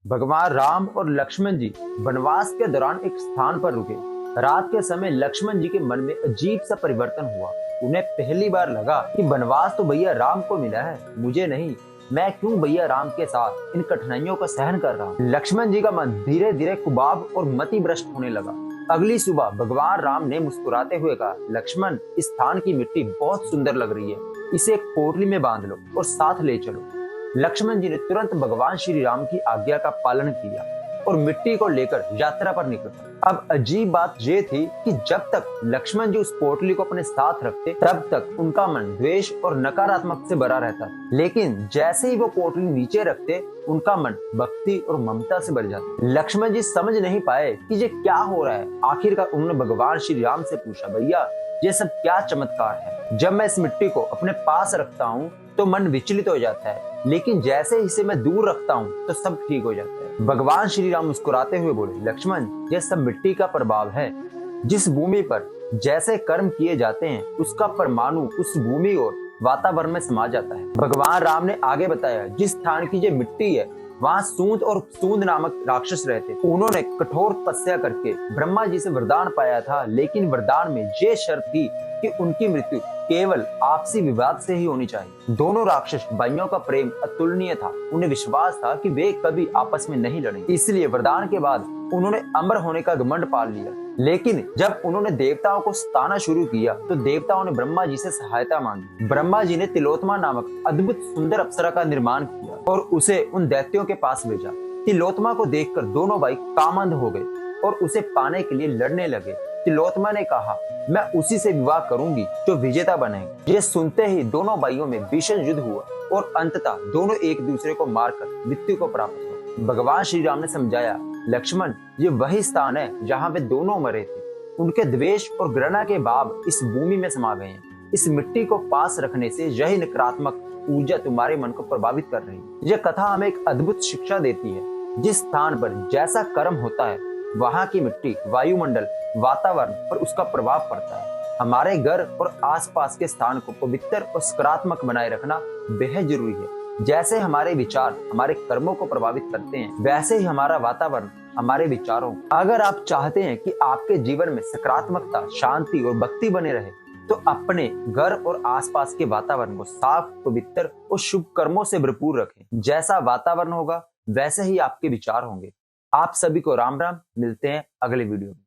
भगवान राम और लक्ष्मण जी वनवास के दौरान एक स्थान पर रुके। रात के समय लक्ष्मण जी के मन में अजीब सा परिवर्तन हुआ। उन्हें पहली बार लगा कि वनवास तो भैया राम को मिला है, मुझे नहीं। मैं क्यों भैया राम के साथ इन कठिनाइयों को सहन कर रहा हूँ। लक्ष्मण जी का मन धीरे धीरे कुबाब और मति भ्रष्ट होने लगा। अगली सुबह भगवान राम ने मुस्कुराते हुए कहा, लक्ष्मण, इस स्थान की मिट्टी बहुत सुंदर लग रही है, इसे एक पोटली में बांध लो और साथ ले चलो। लक्ष्मण जी ने तुरंत भगवान श्री राम की आज्ञा का पालन किया और मिट्टी को लेकर यात्रा पर निकले। अब अजीब बात यह थी कि जब तक लक्ष्मण जी उस पोटली को अपने साथ रखते तब तक उनका मन द्वेष और नकारात्मक से भरा रहता था। लेकिन जैसे ही वो पोटली नीचे रखते उनका मन भक्ति और ममता से भर जाता। लक्ष्मण जी समझ नहीं पाए कि ये क्या हो रहा है। आखिरकार उन्होंने भगवान श्री राम से पूछा, भैया ये सब क्या चमत्कार है। जब मैं इस मिट्टी को अपने पास रखता हूँ तो मन विचलित हो जाता है, लेकिन जैसे ही इसे मैं दूर रखता हूँ तो सब ठीक हो जाता है। भगवान श्री राम मुस्कुराते हुए बोले, लक्ष्मण, यह सब मिट्टी का प्रभाव है। जिस भूमि पर जैसे कर्म किए जाते हैं उसका परमाणु उस भूमि और वातावरण में समा जाता है। भगवान राम ने आगे बताया, जिस स्थान की ये मिट्टी है वहाँ सूंद और सूंद नामक राक्षस रहते। उन्होंने कठोर तपस्या करके ब्रह्मा जी से वरदान पाया था, लेकिन वरदान में ये शर्त थी कि उनकी मृत्यु केवल आपसी विवाद से ही होनी चाहिए। दोनों राक्षस भाइयों का प्रेम अतुलनीय था। उन्हें विश्वास था कि वे कभी आपस में नहीं लड़ेंगे, इसलिए वरदान के बाद उन्होंने अमर होने का घमंड पाल लिया। लेकिन जब उन्होंने देवताओं को सताना शुरू किया तो देवताओं ने ब्रह्मा जी से सहायता मांगी। ब्रह्मा जी ने तिलोत्तमा नामक अद्भुत सुंदर अप्सरा का निर्माण किया और उसे उन दैत्यों के पास भेजा। तिलोत्तमा को देखकर दोनों भाई कामंद हो गए और उसे पाने के लिए लड़ने लगे। तिलोत्तमा ने कहा, मैं उसी से विवाह करूंगी जो विजेता बनेगा। ये सुनते ही दोनों भाइयों में भीषण युद्ध हुआ और अंततः दोनों एक दूसरे को मारकर मृत्यु को प्राप्त हुए। भगवान श्री राम ने समझाया, लक्ष्मण, ये वही स्थान है जहाँ वे दोनों मरे थे। उनके द्वेष और घृणा के भाव इस भूमि में समा गए हैं। इस मिट्टी को पास रखने से यही नकारात्मक ऊर्जा तुम्हारे मन को प्रभावित कर रही है। यह कथा हमें एक अद्भुत शिक्षा देती है। जिस स्थान पर जैसा कर्म होता है वहाँ की मिट्टी, वायुमंडल, वातावरण पर उसका प्रभाव पड़ता है। हमारे घर और आसपास के स्थान को पवित्र और सकारात्मक बनाए रखना बेहद जरूरी है। जैसे हमारे विचार हमारे कर्मों को प्रभावित करते हैं, वैसे ही हमारा वातावरण हमारे विचारों। अगर आप चाहते हैं कि आपके जीवन में सकारात्मकता, शांति और भक्ति बने रहे तो अपने घर और आसपास के वातावरण को साफ, पवित्र और शुभ कर्मों से भरपूर रखें। जैसा वातावरण होगा वैसे ही आपके विचार होंगे। आप सभी को राम राम। मिलते हैं अगले वीडियो में।